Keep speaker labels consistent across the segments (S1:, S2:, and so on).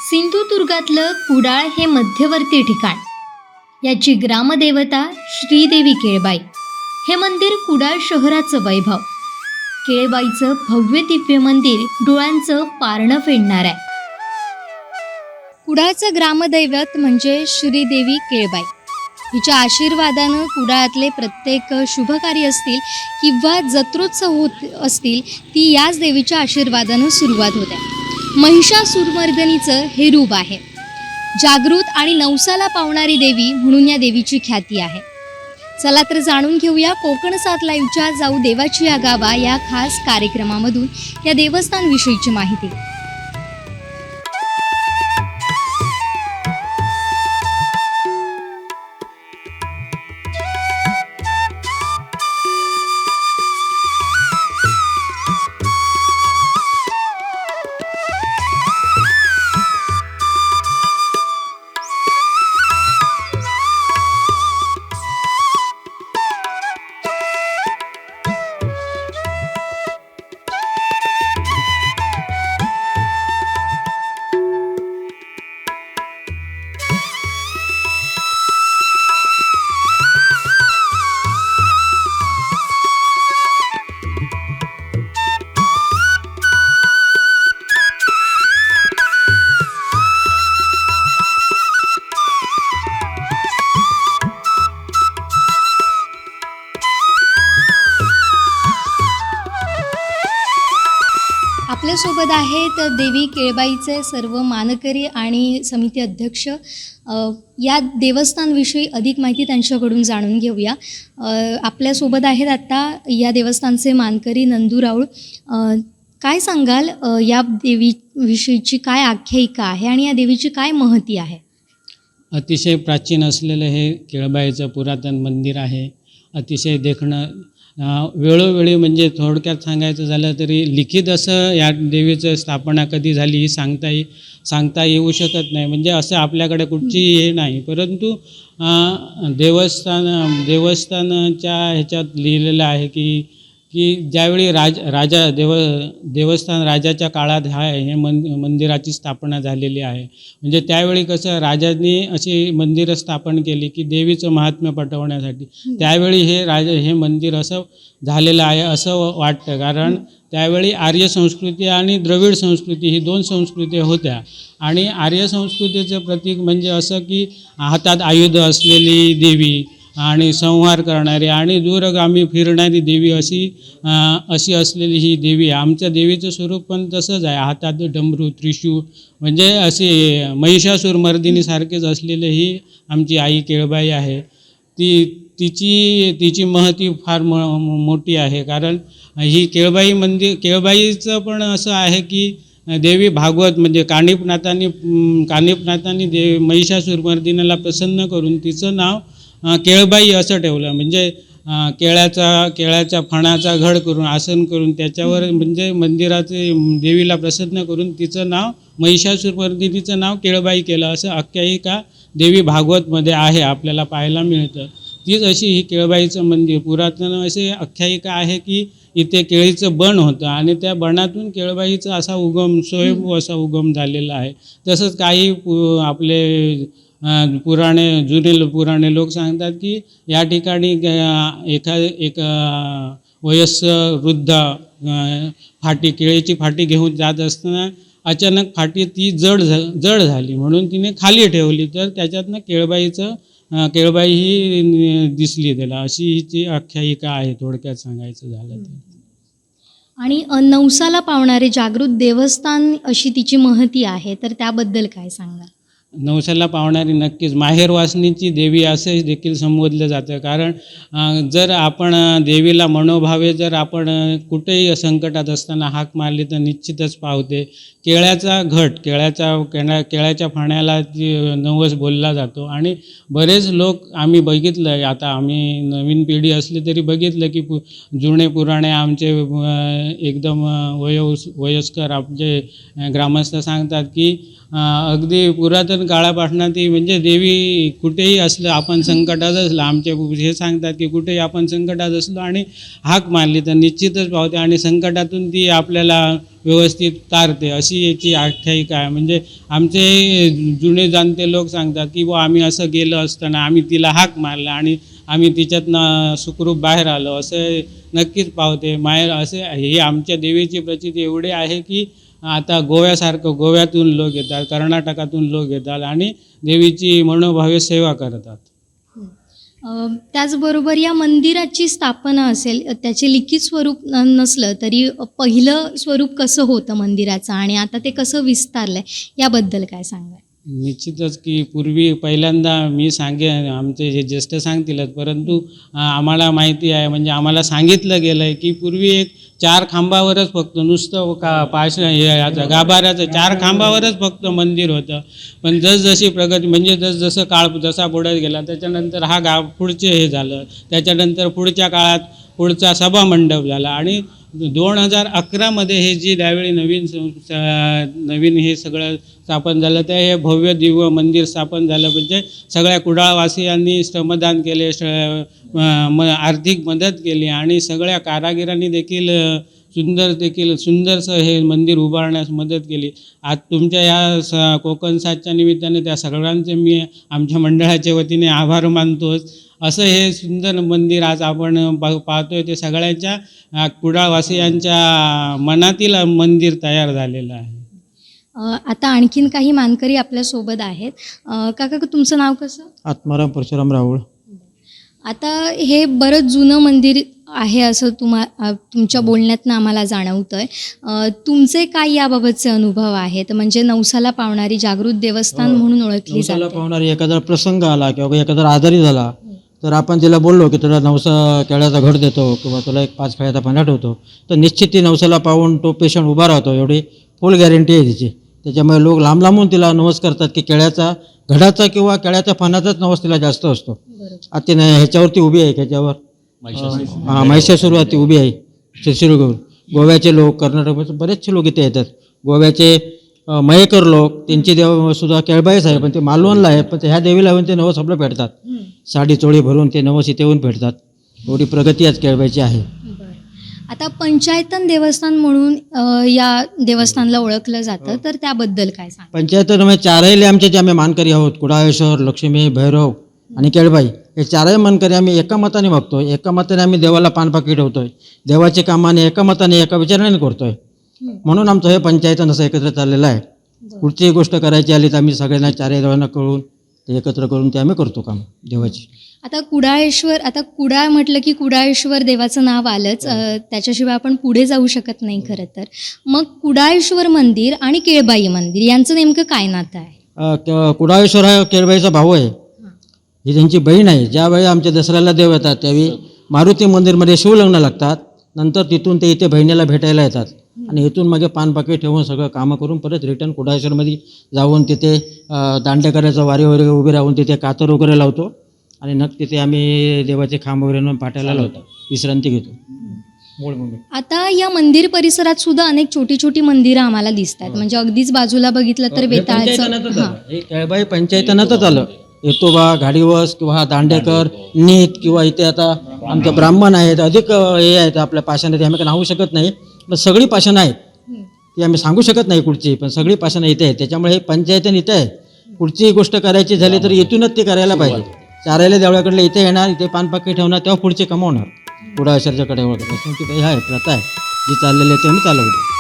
S1: सिंधुदुर्गातलं कुडाळ हे मध्यवर्ती ठिकाण. याची ग्रामदेवता श्रीदेवी केळबाई. हे मंदिर कुडाळ शहराचं वैभव. केळबाईचं भव्य दिव्य मंदिर डोळ्यांचं पारणं फेडणार आहे. कुडाळचं ग्रामदैवत म्हणजे श्रीदेवी केळबाई. हिच्या आशीर्वादानं कुडाळातले प्रत्येक शुभकार्य असतील किंवा जत्रोत्सव होत असतील ती याच देवीच्या आशीर्वादानं सुरुवात होते. महिषासुरमर्दिनीचं हे रूप आहे. जागृत आणि नवसाला पावणारी देवी म्हणून या देवीची ख्याती आहे. चला तर जाणून घेऊया कोकणसाद लाईव्हच्या जाऊ देवाची या गावा या खास कार्यक्रमामधून या देवस्थानविषयीची माहिती. आपल्यासोबत आहेत देवी केळबाईचे सर्व मानकरी आणि समिती अध्यक्ष. या देवस्थानविषयी अधिक माहिती त्यांच्याकडून जाणून घेऊया. आपल्यासोबत आहेत आत्ता या देवस्थानचे मानकरी नंदू राऊळ. काय सांगाल या देवीविषयीची काय आख्यायिका आहे आणि या देवीची काय महती आहे?
S2: अतिशय प्राचीन असलेलं हे केळबाईचं पुरातन मंदिर आहे. अतिशय देखणं वेळोवेळी म्हणजे थोडक्यात सांगायचं झालं तरी लिखित असं या देवीचं स्थापना कधी झाली ही सांगता येऊ शकत नाही. म्हणजे असं आपल्याकडे कुठची हे नाही. परंतु देवस्थानाच्या ह्याच्यात लिहिलेलं आहे की ज्यावेळी देवस्थान राजाच्या काळात हे मंदिराची स्थापना झालेली आहे. म्हणजे त्यावेळी कसं राजांनी अशी मंदिरं स्थापन केली की देवीचं महात्म्य पटवण्यासाठी. त्यावेळी हे मंदिर असं झालेलं आहे असं वाटतं. कारण त्यावेळी आर्य संस्कृती आणि द्रविड संस्कृती ही दोन संस्कृती होत्या. आणि आर्य संस्कृतीचं प्रतीक म्हणजे असं की हातात आयुध असलेली देवी आणि संहार करणारी आणि दूरगामी फिरणारी देवी अशी असलेली ही देवी. आमच्या देवीचं स्वरूप पण तसंच आहे. हातात डमरू त्रिशूळ म्हणजे अशी महिषासुरमर्दिनीसारखेच असलेली ही आमची आई केळबाई आहे. तिची महती फार मोठी आहे. कारण ही केळबाईचं पण असं आहे की देवी भागवत म्हणजे कानिफनाथांनी महिषासुरमर्दिनीला प्रसन्न करून तिचं नाव केळबाई असं ठेवलं. म्हणजे केळ्याच्या फणाचा घड करून आसन करून त्याच्यावर म्हणजे मंदिराचे देवीला प्रसन्न करून तिचं नाव महिषासुरमर्दिनीचं नाव केळबाई केलं असं आख्यायिका देवी भागवतमध्ये आहे, आपल्याला पाहायला मिळतं. तीच अशी ही केळबाईचं मंदिर पुरातन अशी आख्यायिका आहे की इथे केळीचं बन होतं आणि त्या बनातून केळबाईचा असा उगम स्वयंभू असा उगम झालेला आहे. तसंच काही आपले जुने पुराणे लोक सांगतात की या ठिकाणी एक वयस्कर वृद्ध केळीची फाटी घेऊन जात असताना अचानक फाटी ती जड झाली म्हणून तिने खाली ठेवली. तर त्याच्यातनं केळबाई ही दिसली त्याला. अशी हिची आख्यायिका आहे थोडक्यात सांगायचं झालं तर.
S1: आणि नवसाला पावणारे जागृत देवस्थान अशी तिची महती आहे, तर त्याबद्दल काय सांगा?
S2: नवसाला पावणारी नक्कीच माहेरवासनीची देवी असं देखील संबोधलं जातं. कारण जर आपण देवीला मनोभावे जर आपण कुठेही संकटात असताना हाक मारली तर निश्चितच पावते. केळ्याच्या फाण्याला नवस बोलला जातो. आणि बरेच लोक आम्ही बघितलं आहे. आता आम्ही नवीन पिढी असली तरी बघितलं की जुने पुराणे आमचे एकदम वयस्कर आमचे ग्रामस्थ सांगतात की अगदी पुरातन काळापासून ती म्हणजे देवी कुठेही असलं आपण संकटात असलं आमचे हे सांगतात की कुठेही आपण संकटात असलो आणि हाक मारली तर निश्चितच पावते आणि संकटातून ती आपल्याला व्यवस्थित तारते, अशी याची आख्यायिका आहे. म्हणजे आमचे जुने जाणते लोक सांगतात की बुवा आम्ही असं गेलो असताना आम्ही तिला हाक मारला आणि आम्ही तिच्यातनं सुखरूप बाहेर आलो, असं नक्कीच पावते. माहेर असे ही आमच्या देवीची प्रचिती एवढी आहे की आता गोव्यासारखं गोव्यातून लोक येतात, कर्नाटकातून लोक येतात आणि देवीची मनोभावे सेवा करतात.
S1: त्याचबरोबर या मंदिराची स्थापना असेल, त्याचे लिखित स्वरूप नसलं तरी पहिलं स्वरूप कसं होतं मंदिराचं आणि आता ते कसं विस्तारलं आहे याबद्दल काय सांगाल?
S2: निश्चितच की पूर्वी पहिल्यांदा मी सांगेन, आमचे जे ज्येष्ठ सांगतीलच, परंतु आम्हाला माहिती आहे, म्हणजे आम्हाला सांगितलं गेलं आहे की पूर्वी एक 4 खांबावरच फक्त नुसतं याचं गाभाऱ्याचं 4 खांबावरच फक्त मंदिर होतं. पण जसजशी प्रगती, म्हणजे जसजसं काळ जसा पुढे गेला त्याच्यानंतर पुढचे हे झालं, त्याच्यानंतर पुढच्या काळात पुढचा सभामंडप झाला आणि 2011मध्ये हे जी त्यावेळी नवीन हे सगळं स्थापन झालं, ते हे भव्य दिव्य मंदिर स्थापन झालं. म्हणजे सगळ्या कुडाळवासियांनी श्रमदान केले, आर्थिक मदत केली आणि सगळ्या कारागिरांनी देखील सुंदरसं हे मंदिर उभारण्यास मदत केली. आज तुमच्या या कोकणसादच्या निमित्ताने त्या सगळ्यांचे मी आमच्या मंडळाच्या वतीने आभार मानतोच. असं हे सुंदर मंदिर आज आपण पाहतोय, ते सगळ्यांच्या कुडाळवासियांच्या मनातील मंदिर तयार झालेलं आहे.
S1: आता आणखीन काही मानकरी आपल्यासोबत आहेत. काका, तुमचं नाव कसं?
S3: आत्माराम परशुराम राहुळ.
S1: आता हे बरंच जुनं मंदिर आहे असं तुमच्या बोलण्यातनं आम्हाला जाणवतं आहे. तुमचे काय याबाबतचे अनुभव आहेत? म्हणजे नवसाला पावणारी जागृत देवस्थान म्हणून ओळखली
S3: नवसाला
S1: जाते.
S3: पावणारी एखादा प्रसंग आला किंवा एखादा आजारी झाला तर आपण तिला बोललो की तुला नवसा केळ्याचा घड देतो किंवा तुला एक 5 केळ्याचा पाना ठेवतो, तर निश्चित ती नवसाला पाहून तो पेशंट उभा राहतो, एवढी फुल गॅरंटी आहे तिची. त्याच्यामुळे लोक लांब लांबून तिला नवस करतात की केळ्याचा घडाचा किंवा केळ्याच्या पानाचाच नवस तिला जास्त असतो. आता ती ह्याच्यावरती उभी आहे, ह्याच्यावर महिषासुरवरती उभी आहे शिरशिरू घेऊन. गोव्याचे लोक, कर्नाटकचे बरेचसे लोक इथे येतात. गोव्याचे मयेकर लोक, त्यांची देव सुद्धा केळबाईच आहे, पण ते मालवणला आहे, पण ह्या देवीला येऊन ते नवस आपलं फेडतात. साडी चोळी भरून ते नवस इथे येऊन फेडतात. एवढी प्रगती आज केळबाईची आहे.
S1: आता पंचायतन देवस्थान म्हणून या देवस्थानाला ओळखलं जातं, तर त्याबद्दल काय सांग?
S3: पंचायतन चारही आमचे जे आम्ही मानकरी आहोत, कुडाळेश्वर, लक्ष्मी, भैरव आणि केळबाई, हे चारही मानकरी आम्ही एका मताने बघतोय. एका मताने आम्ही देवाला पानपाकी ठेवतोय. देवाचे कामाने एका मताने एका विचाराने करतोय. म्हणून आमचं हे पंचायतन असं एकत्र चाललेलं आहे. कुठचीही गोष्ट करायची आली तर आम्ही सगळ्यांना चारही देवांना कळून ते एकत्र करून ते आम्ही करतो काम देवाची.
S1: आता कुडाळ म्हटलं की कुडाळेश्वर देवाचं नाव आलंच, त्याच्याशिवाय आपण पुढे जाऊ शकत नाही खरं तर. मग कुडाळेश्वर मंदिर आणि केळबाई मंदिर यांचं नेमकं काय नातं आहे?
S3: कुडाळेश्वर हा केळबाईचा भाऊ आहे, ही त्यांची बहीण आहे. ज्यावेळी आमच्या दसऱ्याला देव येतात त्यावेळी मारुती मंदिरमध्ये शिवलग्न लागतात. नंतर तिथून ते इथे बहिणीला भेटायला येतात आणि इथून मग पानपाकी ठेवून सगळं कामं करून परत रिटर्न कुडाळेश्वरमध्ये जाऊन तिथे दांडेकऱ्याचं वारी वगैरे उभे राहून तिथे कातर वगैरे लावतो आणि नग तिथे आम्ही देवाचे खांब वगैरे पाठायला लावतो, विश्रांती घेतो.
S1: आता या मंदिर परिसरात सुद्धा अनेक छोटी छोटी मंदिरं आम्हाला दिसतात. म्हणजे अगदीच बाजूला बघितलं तर वेताळाचं.
S3: केळबाई पंचायतनातच आलं. येतोबा, घाडीवस किंवा दांडेकर, नीत किंवा इथे आता आमचे ब्राह्मण आहेत, अधिक हे आहेत आपल्या पाषाणात, आम्ही नाहू शकत नाही, पण सगळी पाषाणं आहेत ती आम्ही सांगू शकत नाही कुठची, पण सगळी पाषाणं इथे आहेत. त्याच्यामुळे हे पंचायतन इथे आहे. कुठचीही गोष्ट करायची झाली तर इथूनच ती करायला पाहिजे. चारायला देवळाकडले इथे येणार, इथे पानपाकी ठेवणार, तेव्हा पुढचे कमावणार. कुडाळेश्वरच्या कडे वगैरे तुमची आहे प्रथा आहे जी चाललेली आहे, ते आम्ही चालवतो.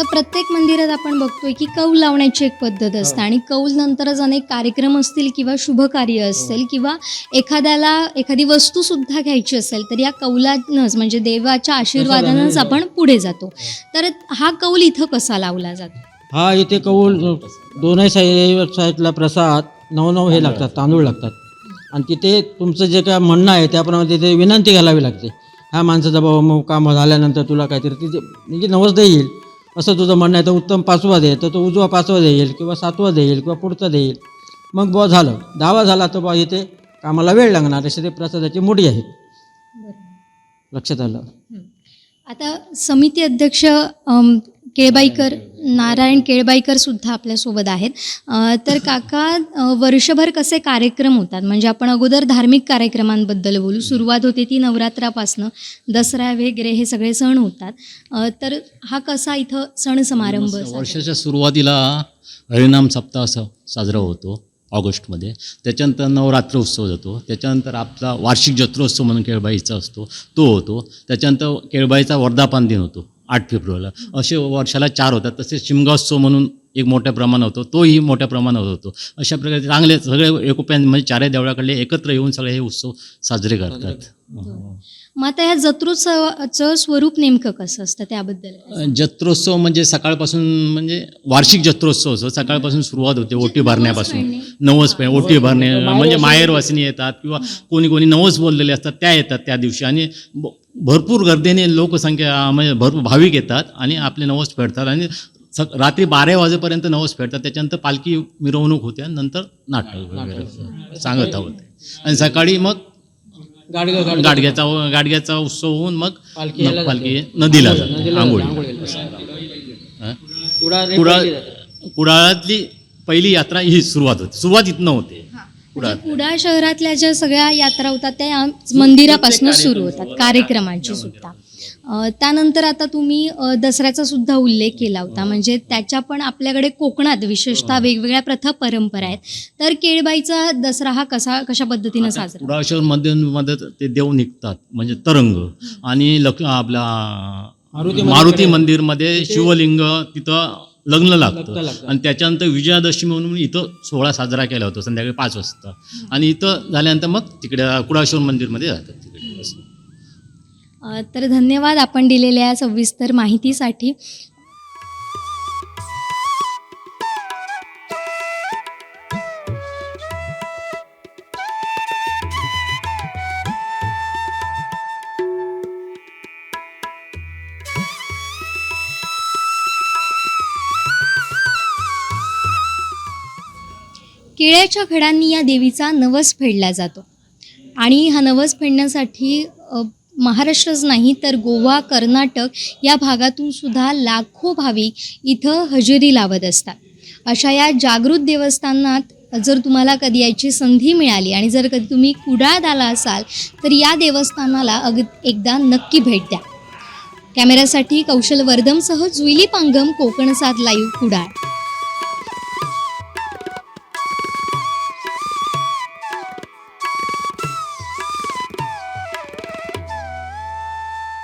S1: आता प्रत्येक मंदिरात आपण बघतोय की कौल लावण्याची एक पद्धत असते आणि कौल नंतरच अनेक कार्यक्रम असतील किंवा शुभकार्य असेल किंवा एखाद्याला एखादी वस्तूसुद्धा घ्यायची असेल तर या कौलानंच म्हणजे देवाच्या आशीर्वादानंच आपण पुढे जातो. तर हा कौल इथं कसा लावला जातो?
S3: हा इथे कौल दोनही साईडला प्रसाद 9 हे लागतात, तांदूळ लागतात आणि तिथे तुमचं जे काय म्हणणं आहे त्याप्रमाणे तिथे विनंती घालावी लागते. ह्या माणसाचा बाबा मग काम झाल्यानंतर तुला काहीतरी तिथे म्हणजे नवस येईल असं तुझं म्हणणं आहे तर उत्तम 5वा दे, तर तो उजवा 5वा देईल किंवा 7वा देईल किंवा पुढचा देईल. मग बुवा झालं 10वा झाला तर बुवा इथे कामाला वेळ लागणार असे ते प्रसादाची मुडी आहेत. लक्षात आलं.
S1: आता समिती अध्यक्ष केळबाईकर नारायण केळबाईकर सुद्धा आपल्यासोबत आहेत. तर काका, वर्षभर कसे कार्यक्रम होतात? म्हणजे आपण अगोदर धार्मिक कार्यक्रमांबद्दल बोलू. सुरुवात होते ती नवरात्रापासनं, दसरा वगैरे हे सगळे सण होतात. तर हा कसा इथं सण समारंभ साजरा?
S4: वर्षाच्या सुरुवातीला हरिनाम सप्ताह साजरा होतो ऑगस्टमध्ये. त्याच्यानंतर नवरात्र उत्सव जातो. त्याच्यानंतर आपला वार्षिक जत्रोत्सव म्हणून केळबाईचा असतो तो होतो. त्याच्यानंतर केळबाईचा वर्धापन दिन होतो 8 फेब्रुवारीला. असे वर्षाला 4 होतात. तसेच शिमगोत्सव म्हणून एक मोठ्या प्रमाणात होतो, तोही मोठ्या प्रमाणात होतो. अशा प्रकारे चांगले सगळे एकोप्याने म्हणजे चारही देवळाकडले एकत्र येऊन सगळे हे उत्सव साजरे करतात.
S1: मग आता ह्या जत्रोत्सवाचं स्वरूप नेमकं कसं असतं त्याबद्दल?
S4: जत्रोत्सव म्हणजे सकाळपासून म्हणजे वार्षिक जत्रोत्सव असतो. सकाळपासून सुरुवात होते ओटी भरण्यापासून. नवस ओटी भरणे म्हणजे माहेरवासिनी येतात किंवा कोणी नवस बोललेले असतात त्या येतात त्या दिवशी आणि भरपूर गर्दीने लोकसंख्या म्हणजे भरपूर भाविक येतात आणि आपले नवस फेडतात आणि रात्री 12 वाजेपर्यंत नवस फेडतात. त्याच्यानंतर पालखी मिरवणूक होते आणि नंतर नाटक वगैरे सांगत आहोत आणि सकाळी मग गाडग्याचा उत्सव होऊन मग पालखी नदीला जाते आंघोळीला. कुडाळातली पहिली यात्रा ही सुरुवात इथनं होते.
S1: कुडाळ शहरातल्या ज्या सगळ्या यात्रा होतात त्या मंदिरापासून सुरू होतात कार्यक्रमांची सुद्धा. त्यानंतर आता तुम्ही दसऱ्याचा सुद्धा उल्लेख केला होता. म्हणजे त्याच्या पण आपल्याकडे कोकणात विशेषतः वेगवेगळ्या प्रथा परंपरा आहेत. तर केळबाईचा दसरा हा कशा पद्धतीनं साजरा?
S4: कुडाळ शहर मध्ये ते देव निघतात म्हणजे तरंग आणि आपला मारुती मंदिरमध्ये शिवलिंग तिथं लग्न लागतं आणि त्याच्यानंतर विजयादशमी म्हणून इथं सोहळा साजरा केला होता संध्याकाळी 5 वाजता आणि इथं झाल्यानंतर मग तिकडे कुडाळ मंदिरमध्ये जातात तिकडे.
S1: तर धन्यवाद आपण दिलेल्या सविस्तर माहितीसाठी. केळ्याच्या खड्यांनी या देवीचा नवस फेडला जातो आणि हा नवस फेडण्यासाठी महाराष्ट्रच नाही तर गोवा, कर्नाटक या भागातून सुद्धा लाखो भाविक इथं हजेरी लावत असतात. अशा या जागृत देवस्थानात जर तुम्हाला कधी याची संधी मिळाली आणि जर कधी तुम्ही कुडाळात आला असाल तर या देवस्थानाला एकदा नक्की भेट द्या. कॅमेऱ्यासाठी कौशल वर्धमसह जुईली पांगम, कोकणसाद लाईव्ह, कुडाळ.